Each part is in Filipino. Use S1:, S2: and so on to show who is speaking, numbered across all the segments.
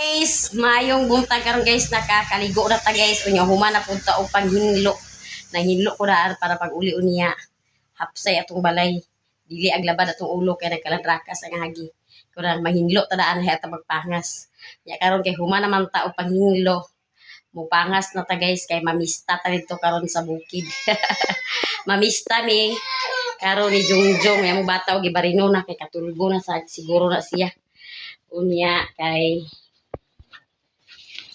S1: Guys, mayong buntag karon guys, nakakaligo na ta guys. Unya human na punta og panghinlo. Nanghinlo ko na para pag uli unya. Hapsay atong balay. Dili ang labad atong ulo kay nagkalandrakas ang hagi. Kurang mahinlo ta daan hay atong magpangas. Ya karon kay human naman ta og panghinlo. Mupangas na ta guys kay mamista ta dito karon sa bukid. Mamista mi karon ni Jongjong yang bata og gibarino na kay katulgo na sa siguro na siya. Unya kay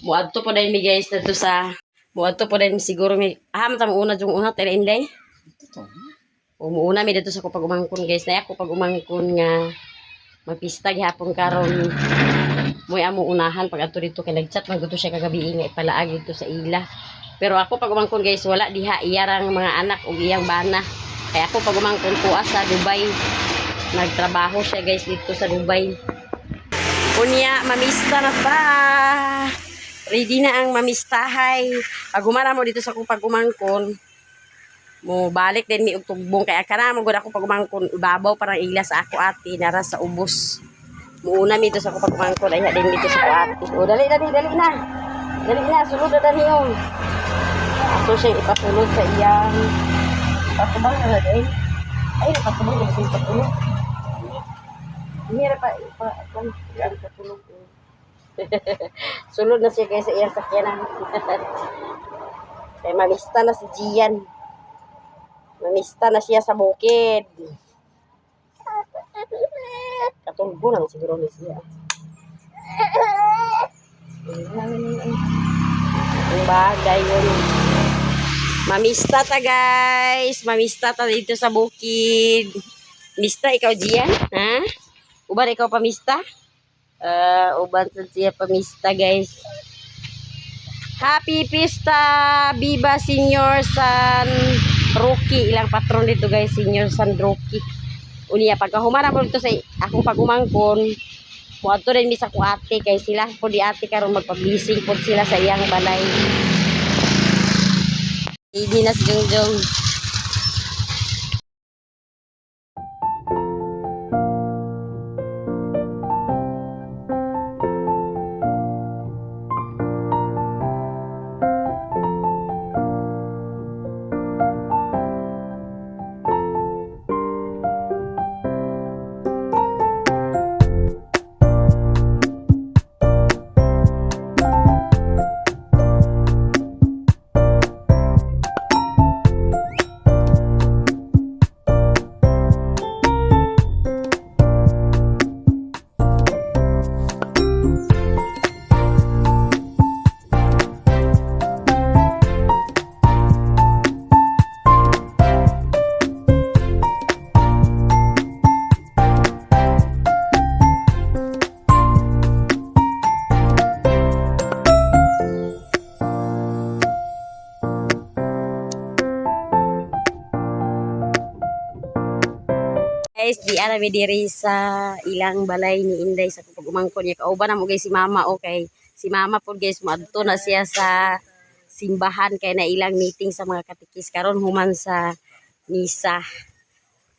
S1: muadto po dahil mi guys dito sa muadto po dahil siguro mi ta una jung una tele inday. Umuuna mi dito sa ko pag umangkon guys na ako pag umangkon nga magpista gihapon karon moy amo unahan pag adto dito kay nagchat man gud siya kagabi nga ipalaag dito sa ila. Pero ako pag umangkon guys wala diha iyarang mga anak ug iyang bana. Kaya ako pag umangkon tuwa sa Dubai. Nagtrabaho siya guys dito sa Dubai. Unya mamista na pa. Ready na ang mamistahay. Pag humana mo dito sa akong pag-umangkon, mo balik din mi og tugbong kaya kana mo gud ako pag umangkon ibabaw parang ila sa ako ate nara sa ubos. Muuna mi dito sa akong pag-umangkon ay din dito sa ako ate. O dali na. Dali na sulod na dali yung. Ato siya ipasulod sa iyang patubang na din. Ay patubang na sa patulog. Mira pa patulog. Sulod na siya guys sa iyang sakyanan. Kaya mamista na si Gian. Mamista na siya sa bukid. Katulgo na siguro na siya. Ang bagay yun. Mamista ta guys. Mamista ta dito sa bukid. Mista ikaw Gian? Ha? Uban ikaw pamista? Uban sa siya pamista guys. Happy Pista Viva Senior San Roque ilang patron dito guys Senior San Roque. Unya pagkahumana mo dito sa akong pagumangkon muadto din mi sa ko ate kay sila ko di ate karon magpablising pod sila sa iyang balay. Idi na si Jongjong. Guys, di ana mi diri sa ilang balay ni Inday sa pag-umangkon niya. Kauban na mo guys si Mama okay. Si Mama po guys moadto na siya sa simbahan kay na ilang meeting sa mga katikis karon human sa misa.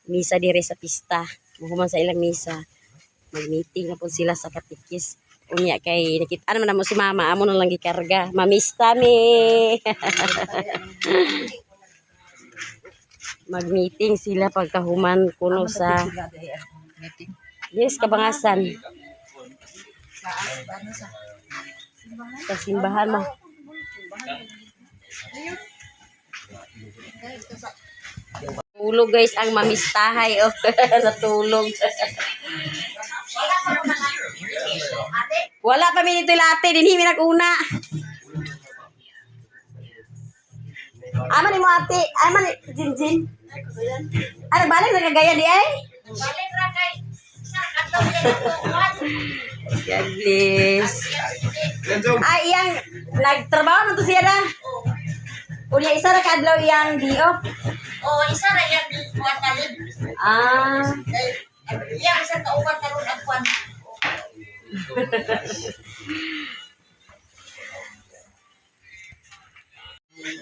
S1: Misa diri sa pista. Human sa ilang misa. Mag-meeting na po sila sa katikis. Unya kay nakita naman na mo si Mama amo na lang gikarga. Mamista mi. Mag-meeting sila pagkahuman kuno sa yes kabangasan sa simbahan mo tulog guys ang mamistahay oh. Natulog wala pa minito latte dinhi mi nag-una. Aman ni mo ate, aman ni Jinjin. Ano balik na kagaya di ay? Balik ra kay sa katong God bless. Ay iyang nagtrabaho na to siya na. Unya isa ra kadlaw iyang dio. Oh, isa ra iyang di kuwatalig. Iyang isa ka upat karon ang kwan.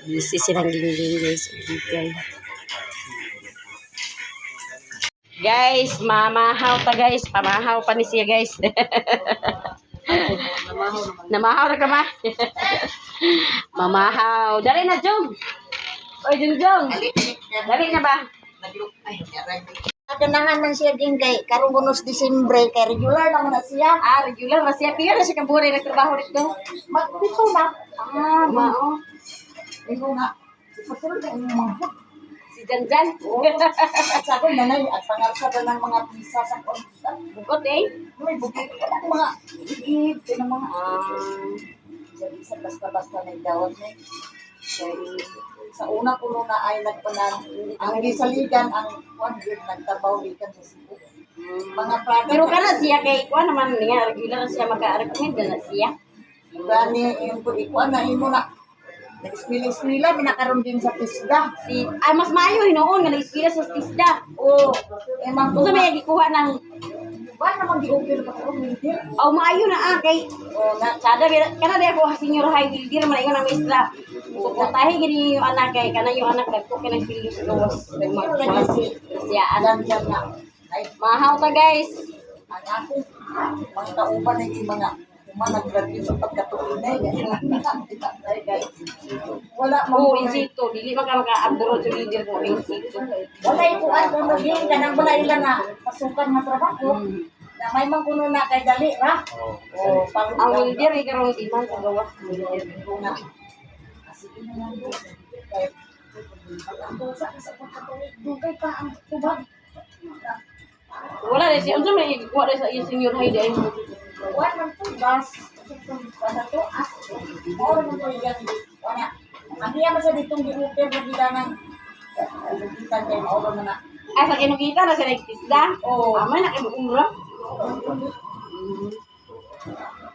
S1: Busy silang dingding guys. Guys, mamahaw ta guys. Pamahaw pa ni siya guys. Namahaw na ka ma. Mamahaw. Dali na, Jong. Oy, Jong. Dali na ba?
S2: Ganahan man siya din kay karong bonus Disyembre kay regular naman na siya.
S1: Regular. Masya. Pila na siya kabuhay na trabaho dito.
S2: Magpito na.
S1: Mao.
S2: Ito na. Ipatulog na yung mga
S1: Si Janjan.
S2: sa akin nanay at pangarsa ba ng mga pisa sa konta.
S1: Bukot eh.
S2: May bukit ko ng mga iib ng mga isa basta-basta nagdawat niya. Sa una puno na ay nagpanan ang gisaligan ang 100 nagtabaw likan sa Cebu. Mga product.
S1: Pero kana siya kay kuan naman nga regular siya maka-recommend na siya.
S2: Gani yung ikuan na imo na nag-smila minakaroon din sa tisda.
S1: Mas maayo hinoon nga nag-experience sa tisda.
S2: O emang
S1: Kung sa may gikuha ng
S2: ba naman gi-okay pa ko milder.
S1: maayo na kay
S2: O na
S1: sada kana di ako senior high builder man ingon ang maestra. So tahi gini yung anak kay kana yung anak dagko kay nag-finish gawas. Siya
S2: alam dyan na ay
S1: mahaw ta guys.
S2: ang ako mga kauban ay mga nag-graduate sa pagkatuloy ay guys. Wala
S1: Oh,
S2: mo
S1: in situ dili man ka maka-abroad sa leader ko in situ.
S2: wala ikuan kuno din kanang wala ila na pasukan nga trabaho. Na may mangkuno na kay dali ra. O pang
S1: Ang leader ay karong iman sa gawas.
S2: na. Sige na lang po. Kay ang dosa sa pagkatuloy dugay pa ang tubag.
S1: Wala rin siya. Unsa may ikuha rin sa iyo senior high dahil mo.
S2: Wala man po gas. Wala to as. Oro man to yan. Wala. Ang iya masa ditong giuper na gila ng kita kay oro man na.
S1: Ay, sa kinukita na siya nagtisda.
S2: Oo.
S1: Amay na kayo umra.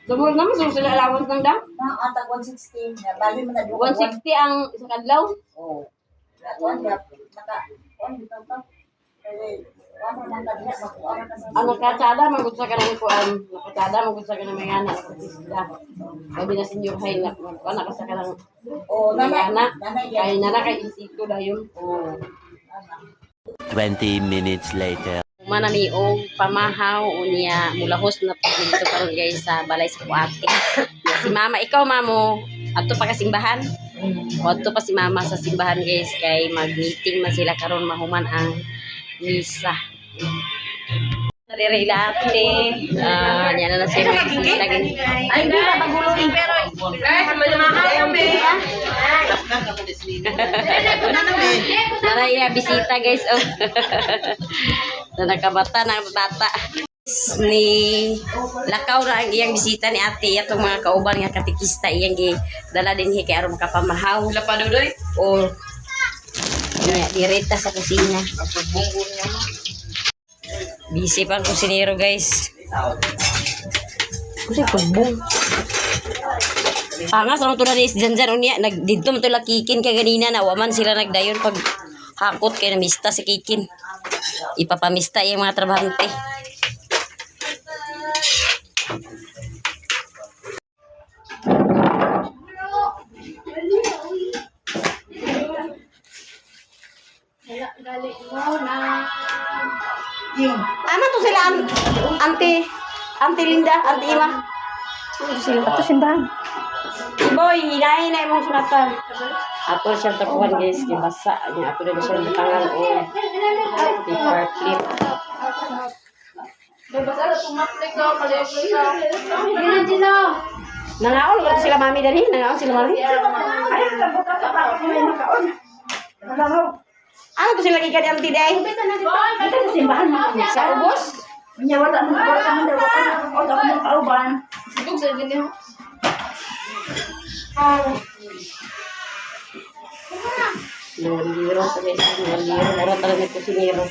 S1: Dumulog naman sila allowance ng dam.
S2: Na atag 160 na bali man na
S1: 160 ang isang adlaw.
S2: Oh. Kuan ya maka kuan bitaw ta. Kay ano man ta diha makuha ka sa
S1: Ang nakatsada, magod sa kanang kuan. Nakatsada, magod sa kanang mga anak. Nakatisda. Sabi na senior high na. Anak ka sa kanang
S2: oh
S1: mga anak.
S2: nanay
S1: Kaya nana kay isito dayon.
S2: oh
S3: 20 minutes later.
S1: Manami og pamahaw unya mulahos na to dito karon guys sa balay sa kuate. Si mama, ikaw mamo, ato pa ka simbahan. O ato pa si mama sa simbahan guys kay mag-meeting man sila karon mahuman ang misa. Narirelate. Yan na siya mag-isita gani.
S2: ay di ba magulong pero
S1: Tara iya bisita guys. Oh. Na nakabata na bata. Ni lakaw na ang iyang bisita ni ate atong mga kauban nga katikista iyang gi dala din kay aron makapamahaw. Wala pa doy. O niya direta sa kusina. Busy pa ang kusinero guys. Kasi kubong. Angas ang tulad ni Janjan unya nagdidto man to lakikin kay ganina na waman sila nagdayon pag hakot kay namista si Kikin. Ipapamista yung mga trabahante. Ano to sila Auntie Linda, Auntie Ima? Ano to sila? Ato simbahan. Boy, hinahin na imong sunatan. Ato siya tapuhan guys, kibasa niya. Ato na siya natangan o paper clip. Nangaon ba sila mami dali? Nangaon sila mami? Ano to sila gikan Auntie Day? Ito sa simbahan sa ubos?
S2: wala mo kauban.
S1: Naliro sa guys, naliro. Mura talaga ito si Nero.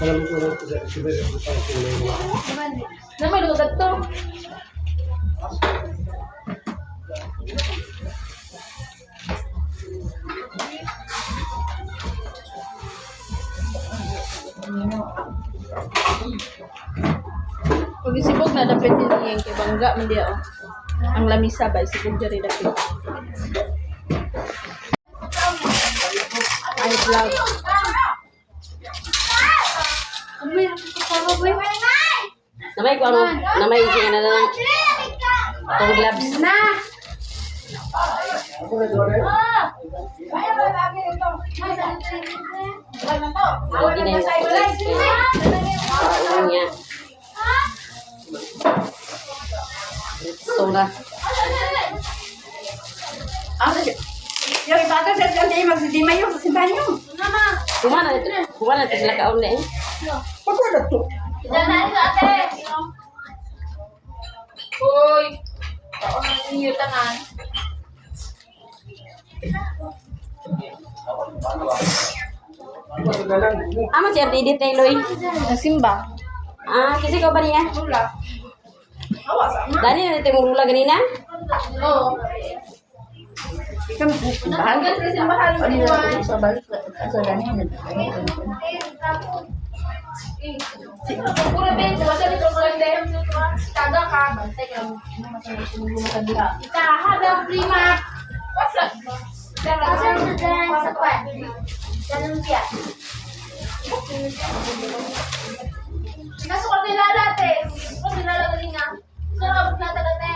S4: Salamat po sa
S3: Naman luto to. Pag isibog na dapat din yung kay bangga man dia oh. Ang lamisa ba isibog diri dapat. Ay vlog.
S1: Namay ko ano, namay siya na lang. Itong gloves. Hindi na yung gloves. Ano niya. Soda.
S2: Yung ibata sa dyan, magsidima yung simbahan yung.
S1: Kumana ito sila kaon na eh.
S2: Pagkakas to.
S3: Uy. Taon na ninyo tanan.
S1: Ama siya didit na Eloy.
S3: Nasimba.
S1: Ah, kasi ko ba niya?
S3: Rula.
S1: Dali na ito yung rula ganina?
S3: Oo. Hanggang sa simbahan mo iwan.
S2: Sa balik, sa ganyan.
S3: Puro ben, wala dito ko lang dahil taga ka, bantay ka mo sa dira. Itahagang prima. Wasa. Kasi sa kwan. Ganun siya. Kaso ko nila dati. Ko nila dati nga. Sarap na dati.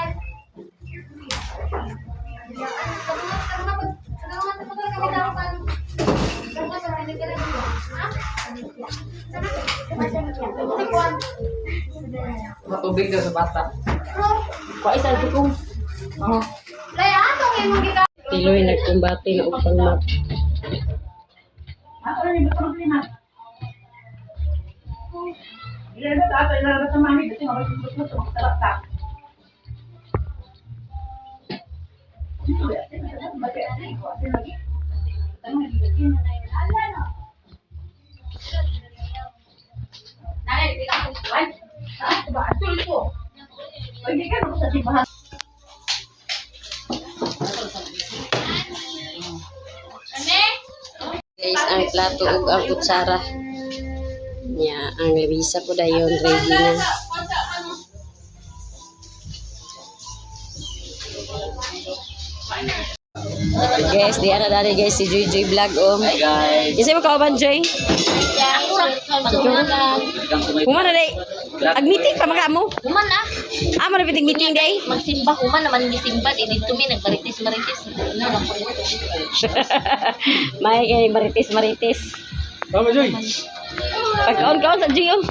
S4: Matubig daw sa bata.
S1: Kwa isa ito kong. Eloy nagkumbati na upang mat.
S2: Ako rin yung problema. Ilan na ito, ilan na ito mami, kasi mabalik-balik mo ito, ta.
S1: Guys, ang plato ug ang kutsara. Nya, ang lamisa po dayon ready na. Guys, di ana dali guys si Joy Joy Vlog
S4: Hi guys.
S1: Isa mo kauban Joy? Kumana day? Ag meeting pa maka mo?
S5: Human na.
S1: Amo na biting meeting day?
S5: Magsimba human naman gisimba dito mi nagbaritis-maritis. Ano lang po dito.
S1: May kay maritis.
S4: Tama Joy.
S1: Pagkaon-kaon sa Joy.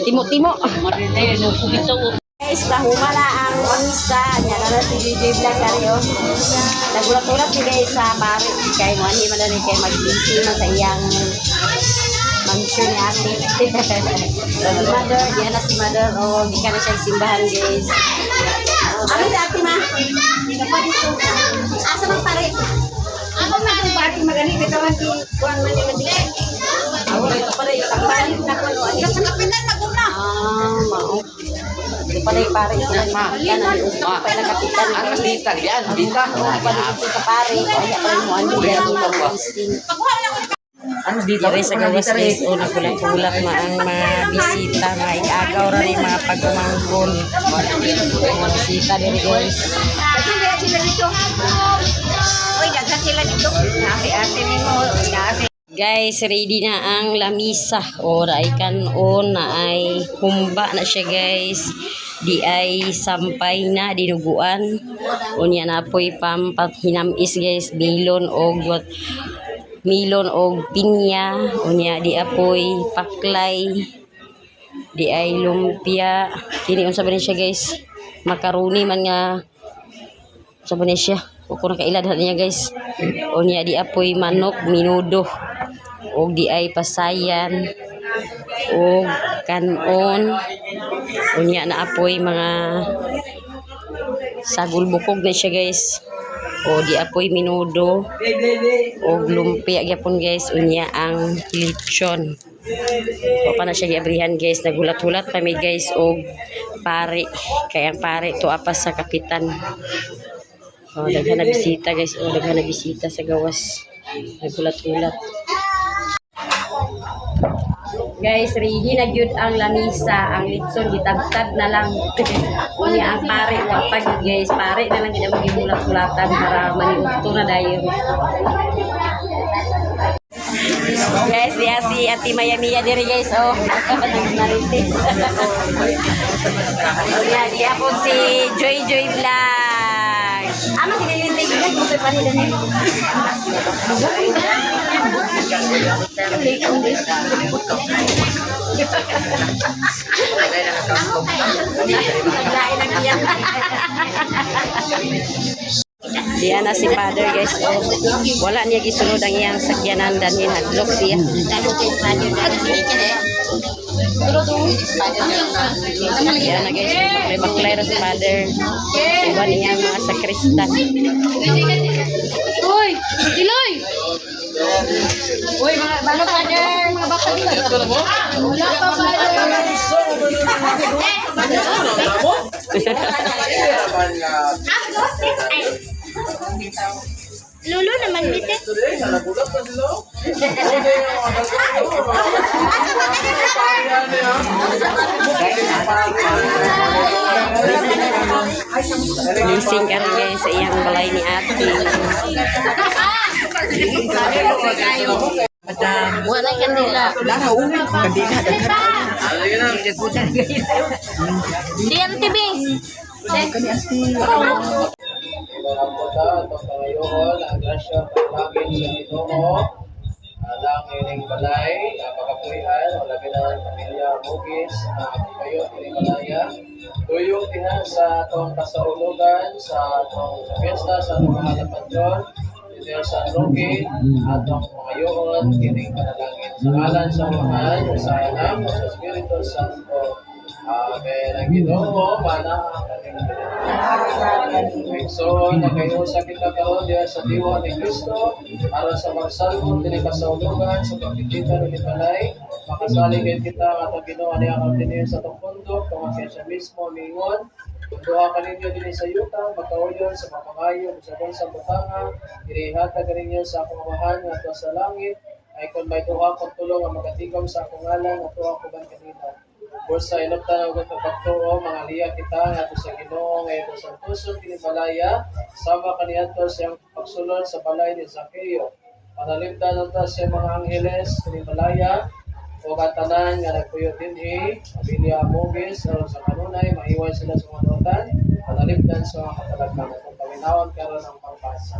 S1: Timo-timo.
S5: Marite no kubito.
S1: Guys, tahuma na ang misa. Yan na si JJ Vlog kariyo. Nagulat-ulat si guys sa pare. Kay mo ani man na kay mag-busy man sa iyang mansion ni ate. So, si mother, yan na si mother. O, di ka na siya simbahan guys. Ano si ate ma? Asa man pare?
S2: Ako na ang pati magaling, ito man si Juan Manila.
S1: Ako ito pare. Takpan na ko.
S2: Kasi kapitan, mag-una.
S1: Mao. Ito pare pare. Yan ang upa. Pala kapitan.
S4: Ang dita yan, dita.
S1: Pag-ito sa pare. Kaya pala mo ano yan.
S4: Ano dita?
S1: Diri sa gawas guys, o nagulat-gulat na ang mga bisita, mga iagaw ra rin mga pagumangkon. Mga bisita diri guys.
S2: Kasi kaya sila dito. Uy, daghan sila dito. Ate ni mo, ate.
S1: Guys, ready na ang lamisa. O ay kanon na ay humba na siya guys. Di ay sampay na dinuguan. Unya na po'y pampahinamis guys, milon o pinya. Unya di apoy paklay. Di ay lumpia. Kini unsa ba ni siya guys? Makaroni man nga sa siya. Kung nakailadhan niya guys. Unya di apoy manok minudo. O di ay pasayan. O kanon. Unya na apoy mga sagol bukog na siya guys. O di apoy minudo. O lumpia gyapon guys. Unya ang lechon. Wa pa na siya giabrihan guys, nagulat-hulat pa mi guys og pare. Kaya ang pare to apas sa kapitan. Oh, daghan na bisita guys, oh daghan na bisita sa gawas. Nagulat-hulat. Guys, ready na gyud ang lamisa, ang litson gitagtag na lang. Unya ang pare wa pa gyud guys, pare na lang gid ang gibulat-bulatan para maniudto na dayon. Guys, diya si Ate Maya Mia diri guys, oh. Naritis. Unya, diya po si Joy Joy Vlog. Ano sinilintig guys, mo pa nila ni. Diyan na si father guys, oh. Wala niya gisunod ang iyang sakyanan dan hadlok siya. Diyan na guys, baklay ra si father. Iwan niya ang mga sakristan.
S3: Uy! Diloy! Uy, mga father, mga bata nila. Wala pa Lulu naman bite.
S1: Gising ka rin guys sa iyang balay ni ate.
S5: Wala kandila. Diyan TV.
S4: Maramota, itong pangayoon, ang grasya, pagpagin sa Ginoo, alang ining balay, pagkapuihan, labi na ang pamilya Bugis, kayo ining balaya, tuyong diha sa atong kasaulugan, sa atong fiesta, sa atong mahalang patron, dito sa Roque, atong pangayoon, ining panalangin sa ngalan sa Mahal, sa Anak, sa Espiritu Santo. Amen. Ang Ginoo, mana ang kating so, nagayusa kita karon diya sa diwa ni Kristo aron sa magsalmo dili kasaulugan sa pagkikita ni balay makasalig kita nga atong Ginoo ani ang dinhi sa atong pundok kung siya mismo mingon duha ka ninyo dinhi sa yuta magkauyon sa papangayo sa sa butanga irihatag ninyo sa akong amahan nga ato sa langit ay kung may duha kong tulong nga magatigom sa akong ngalan ato ako ban kanina. Bursa inoptan ang pagtuo mga liya kita nga sa Ginoo nga ito sa puso kinibalaya sama kaniadto siyang pagsulod sa balay ni Zaccheo. Panalipdan nata sa mga angheles kinibalaya o katanan nga nagpuyo dinhi pamilya Mugis o sa kanunay maiwan sila sa mga dotan panalipdan sa mga katalagman kung paminawan karon ang pagpasa.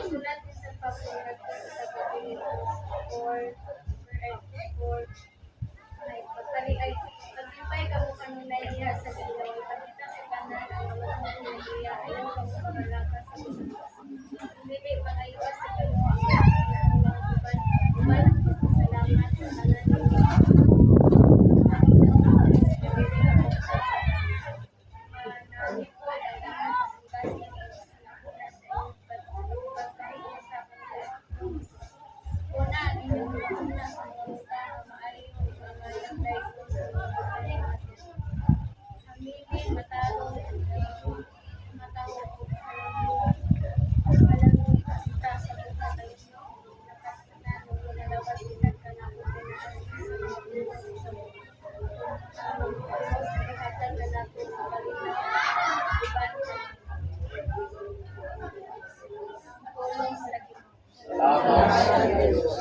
S3: Sulat sa papulat sa pagpalipay ka mo kanunay niya sa ilaw pagkita sa kanan ang mga niya ayaw ang pagpalaka sa hindi pangayawas sa kalwa uban salamat sa kanan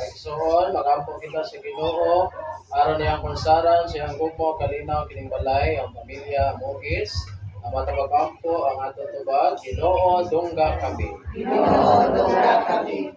S4: Igsoon, magampo kita sa Ginoo, aron niyang konsaran siyang gugmo kalinaw kining balay ang pamilya Mugis. Ang matabagampo ang atong tubag, Ginoo dungga kami. Ginoo dungga kami.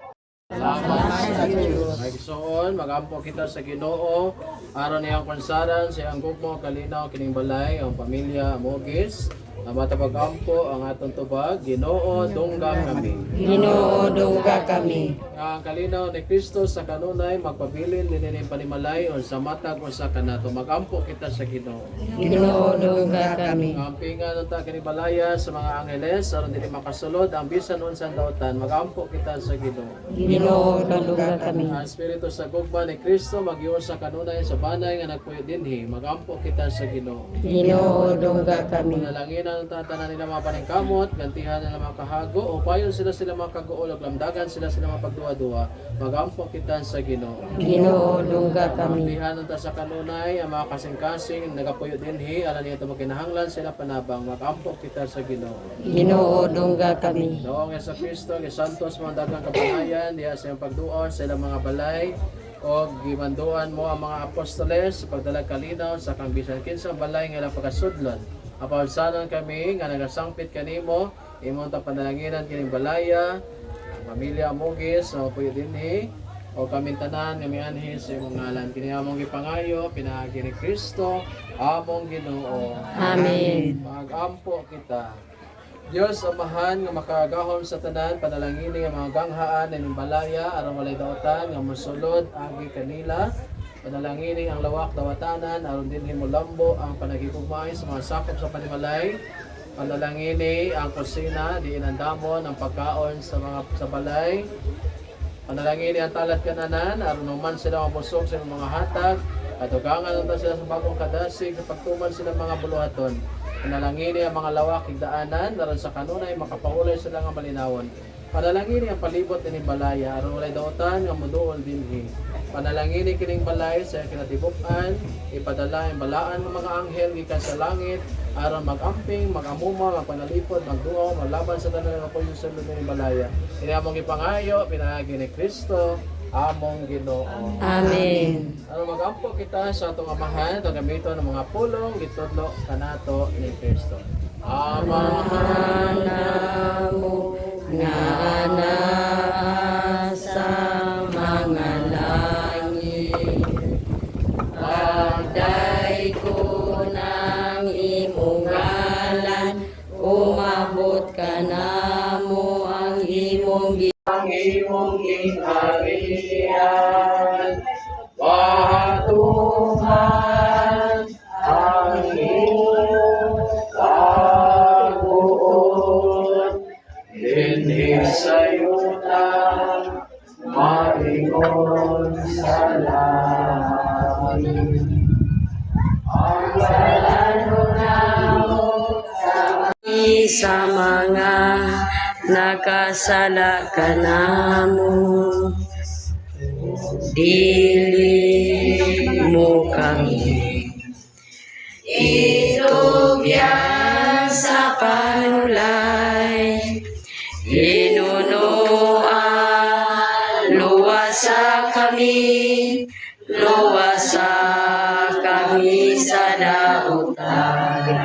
S4: Igsoon, magampo kita sa Ginoo, aron niyang konsaran siyang gugmo kalinaw kining balay ang pamilya Mugis. Ang matabagampo ang atong tubag, Ginoo dungga kami.
S1: Ginoo dungga kami.
S4: Nga ang kalinaw ni Kristo sa kanunay magpabilin ninining panimalay o sa matag o sa kanato magampo kita sa Ginoo.
S1: Ginoo dungga kami.
S4: Nga ang pinga ta kinibalaya sa mga angeles aron dili makasulod ang bisan unsang daotan magampo kita sa Ginoo.
S1: Ginoo dungga kami.
S4: Ang espiritu sa gugma ni Kristo magyo sa kanunay sa banay nga nagpuyo dinhi magampo kita sa Ginoo.
S1: Ginoo dungga kami.
S4: Panalangin ang tatanan nila mga paningkamot, gantihan nila mga kahago, o payon sila makaguol, lamdagan sila magduwa-duwa, magampo kita sa Ginoo.
S1: Ginoo dungga kami.
S4: Pamilihan ta sa kanunay, ang mga kasing-kasing, nagapuyo dinhi, alam niya ito makinahanglan sila panabang, magampo kita sa Ginoo.
S1: Ginoo dungga kami.
S4: Noong sa Kristo, Santos, mga dagang kapanayan, diya sa iyong pagduon sa ilang mga balay, o gimanduan mo ang mga apostoles sa pagdalag kalinaw sa kang bisan kinsang balay nga ilang pagkasudlon. Apawsanon kami nga nagasangpit kanimo, imong ta panalanginan kining balaya, pamilya Amugis, o puyo dinhi, o kami tanan nga mianhi sa imong ngalan. Kini among gipangayo, pinaagi ni Kristo, among Ginoo.
S1: Amen.
S4: Magampo kita. Diyos amahan nga makagahom sa tanan, panalangini nga mga ganghaan ng balaya, aron walay daotan nga mosulod agi kanila. Panalangini ang lawak dawatanan, aron dinhi molambo ang panagigugmay sa mga sakop sa panimalay. Panalangini ang kusina, diin ang damon, ang pagkaon sa balay. Panalangini ang talat kananan, aron naman sila mabusog sa mga hatag. Katugangan naman sila sa bagong kadasig, sa pagtuman sila mga buluhaton. Panalangini ang mga lawak higdaanan, aron sa kanunay makapaulay sila nga malinawon. Panalangini ang palibot ni balaya, aron walay daotan nga moduol dinhi. Panalangini kining balay sa kinatibuk-an, ipadala ang balaan ng mga anghel gikan sa langit, aron magamping, magamuma, magpanalipod, magduaw, malaban sa tanan nga puyo sa ni balaya. Ini among ipangayo, pinaagi ni Kristo, among Ginoo.
S1: Amen.
S4: Aron magampo kita sa atong amahan, itong gamiton ng mga pulong, gitudlo kanato ni Kristo. Amahan
S1: Namo nga anaa sa mga langit, pagday ko ng imong ngalan, umabot ka namo ang imong
S4: ang imong kinharian, patuman ang imong pagbuot, dinhi sa yuta, maringon sa langit. Ang salano namo
S1: sa mga nakasala ka namo, dili mo kami itugyan sa panulay, inunuan luwasa kami sa dautan.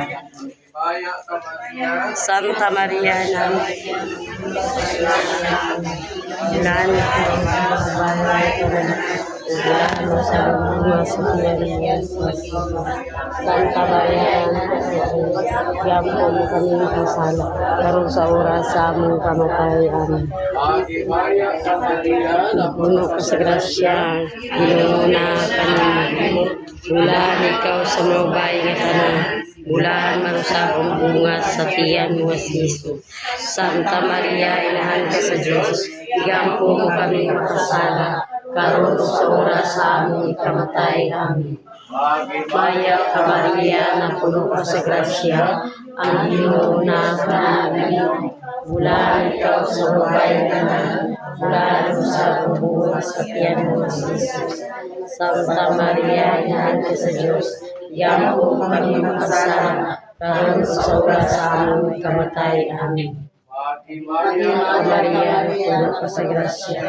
S4: Baya ka Maria,
S1: Santa Maria ng Bulan mo sa mga sutiyan, Santa Maria ng po mo kami kasala karon sa oras sa among kamatay. Amen.
S4: Agi Baya ka Maria,
S1: Puno ko sa grasya, Ginoo na kami. Bulan ikaw sa mabay nga tanan. Bulan marusa ang bunga sa tiyan mo si Jesus. Santa Maria, inahan ka sa Diyos, igampo mo kami makasala, karon sa oras sa aming ikamatay. Amen. Maya ka Maria, na puno ka sa grasya, ang Ginoo na kami. Bulan ikaw sa mabay nga tanan. Bulan marusa ang bunga sa tiyan mo si Jesus. Santa Maria, inahan ka sa Diyos, igampo mo kami makasala, karon sa oras sa aming kamatay. Amen.
S4: Agi Baya
S1: Ave Maria, puno ka sa grasya,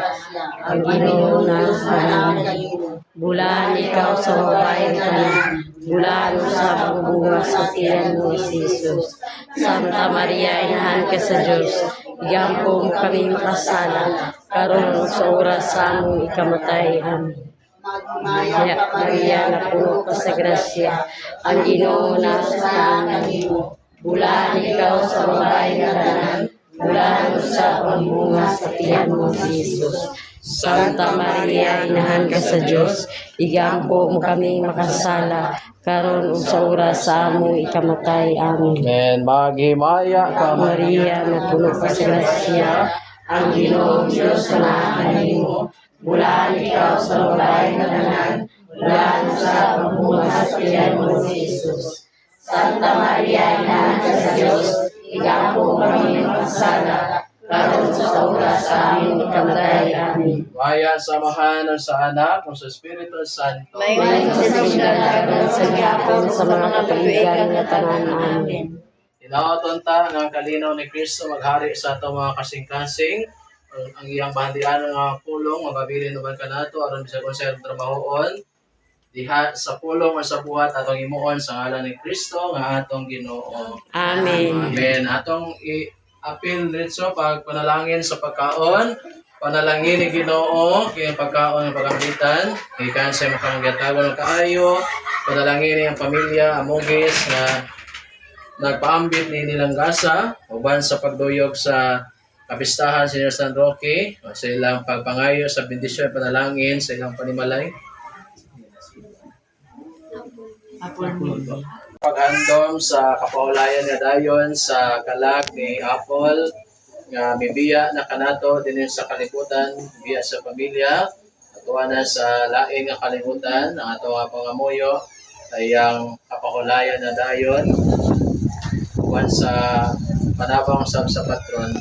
S1: ang Ginoo na kami. Bulan ikaw sa mabay nga tanan. Bulan sa bunga sa tiyan mo si Jesus. Santa Maria, inahan ka sa Diyos, igampo mo kami makasala, karon sa oras sa aming ikamatay. Amen. Maria, na puno ka sa grasya, ang Ginoo na kami. Bulan ikaw sa mabay nga tanan. Bulan sa pagbunga sa tiyan mo, Jesus. Santa Maria, inahan ka sa Diyos, igampo mo kaming makasala, karon ug sa oras sa among ikamatay. Amen.
S4: Amen. Maghimaya ka,
S1: Maria, na puno ka sa grasya, ang Ginoong Diyos na kanimo. Bulan ikaw sa babae nga tanan, bulan sa pagbunga sa tiyan mo, Jesus. Santa Maria, inahan ka sa Diyos, igampo mo kaming makasala, karon sa oras sa aming ikamatay. Amen.
S4: Maya samahan ng sa anak o sa Espiritu Santo.
S1: May kasagaran sa gapon sa mga kapaligan nga tanan. Amen.
S4: Inaoton ta nga kalinaw ni Kristo maghari sa ato mga kasing-kasing. Ang iyang bahandian nga pulong mababili nuban kanato aron bisag unsa ang trabahoon diha sa pulong o sa buhat atong imuon sa ngalan ni Kristo nga atong Ginoo.
S1: Amen.
S4: Amen. Atong i-appeal diretso pag panalangin sa pagkaon. Panalangin ni Ginoo kay ang pagkaon ng pagkambitan, ikan sa makamangyatago ng kaayo. Panalangin ni ang pamilya Amogis nga nagpaambit ni nilang gasa uban sa pagduyog sa kapistahan sa San Roque o sa ilang pagpangayo sa bendisyon panalangin sa ilang panimalay. Paghandom sa kapaulayan nga dayon sa kalag ni Apple nga mibiya na kanato dinhi sa kalibutan, biya sa pamilya, atuwa na sa laing nga kalibutan ang ato nga pangamuyo ay ang kapahulayan na dayon uban sa panabang sa patron.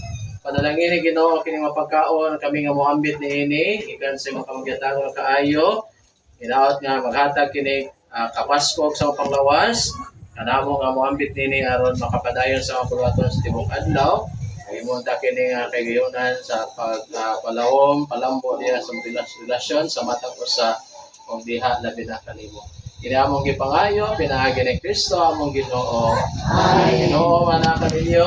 S4: Panalangin ni Ginoo kini nga pagkaon kami nga moambit niini ikan sa mga kamagyatago kaayo. Inaot nga maghatag kini kapaskog sa panglawas kanamo nga moambit nini aron makapadayon sa mga bulwaton sa tibok adlaw. Imong ta kini nga kayunan sa pagpalawom palambo diha sa relasyon sa matag usa ug diha labi na kanimo. Kini among gipangayo pinaagi ni Kristo among Ginoo. Amen. Ginoo manaka ninyo.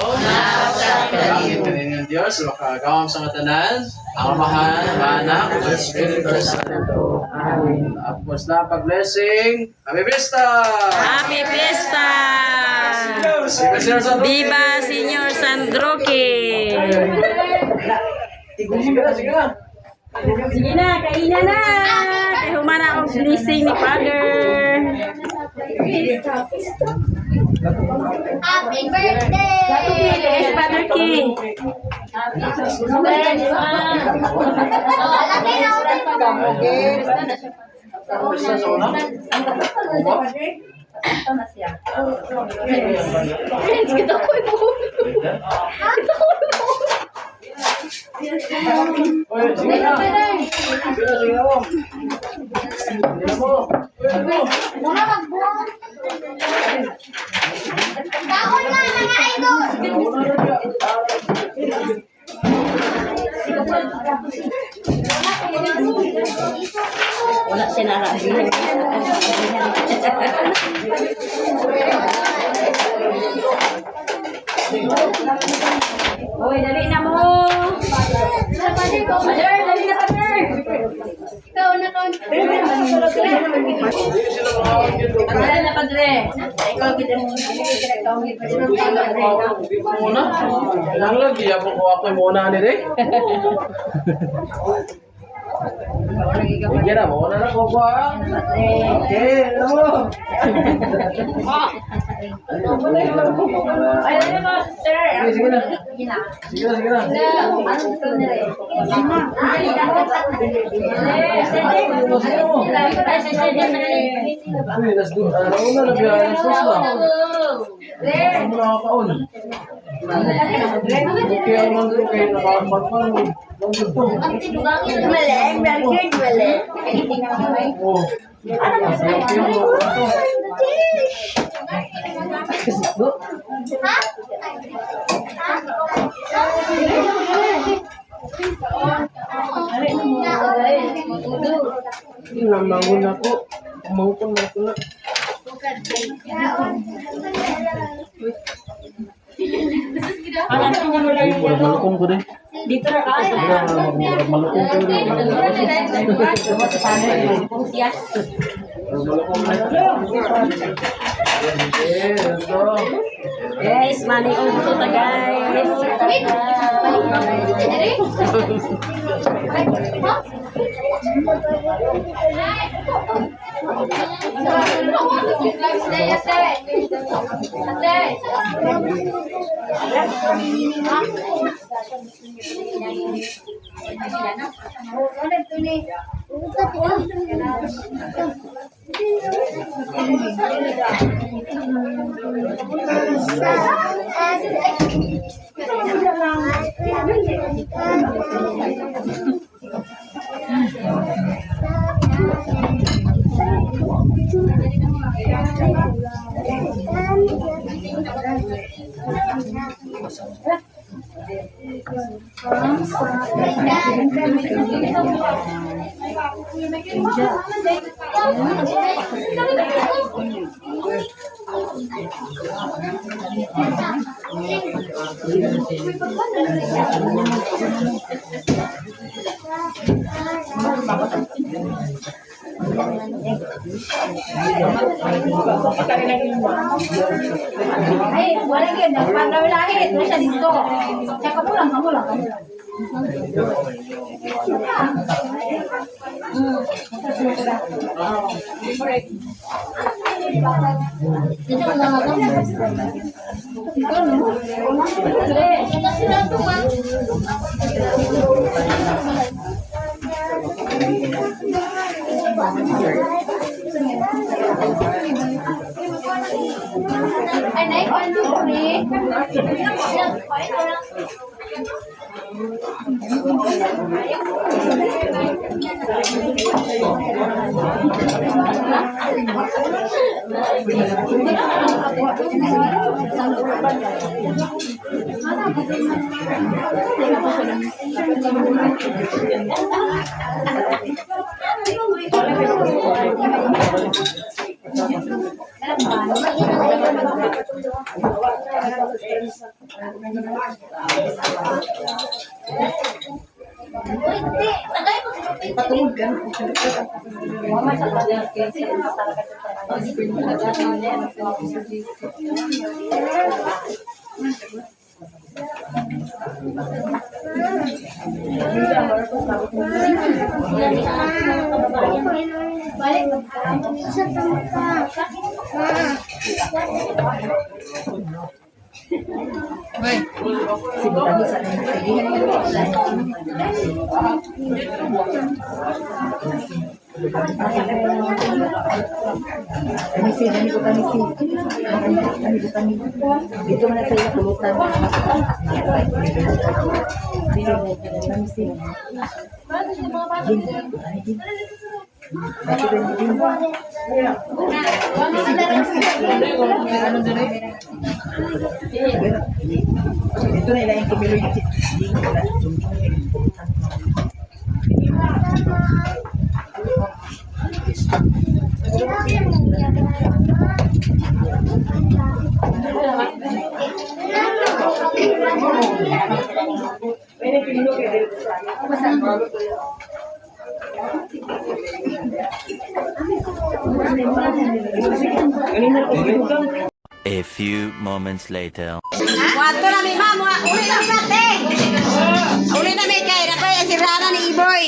S4: Pagangit kaninyo Dios makagawam sa tanan ang Amahan, ang Anak, ug ang Espiritu Santo. Amen. Tapos na pag-blessing. Happy Fiesta!
S1: Happy Fiesta!
S4: Viva
S1: Viva Señor San Roque!
S4: Sige na, sige na.
S1: Sige na, kainan na! Kaya humana akong blessing ni Father.
S3: Happy birthday!
S1: Yes, Father King.
S4: Isa sa una. Oy, sige na. Sige na, sige na mo. Sige mo.
S3: Mga magbuong. Taon na, mga idol!
S1: Wala sinarabi. Hoy, dali na mo. Father, dali na, Father.
S3: Ikaw na to.
S4: Hindi sila makawag dito.
S1: Dali na, Padre. Ikaw kita mo.
S4: Muna? Kailangan lagi. Ako muna ni Rick. Sige na, muna na ko ba? Okay, ano mo?
S3: Ay, ano mo, sir?
S4: Sige na. Sige na, sige na. Uy, let's do. Ano na, nabiyaan sa susla. Ano mo nakakaon? Okay, ang mga kayo nakakapat pa. Oh. Namangon ako. Umangkon na ako na. Malukong ko din.
S1: Dito na kayo.
S4: Malukong ko din. Malukong ko din.
S1: Guys, mani uso ta guys.
S3: Ay, wala yun. Nagpandawilahit. Wala siya dito. Kaya kamu lang. Ay, naik on dulu nih.
S2: Dito na sa iyo pulutan. Dito na ilang kumilo yung
S6: A few moments later.
S1: Wato na mi ma'am, uli na natin. Uli na mi kay na ko si Rana ni Iboy.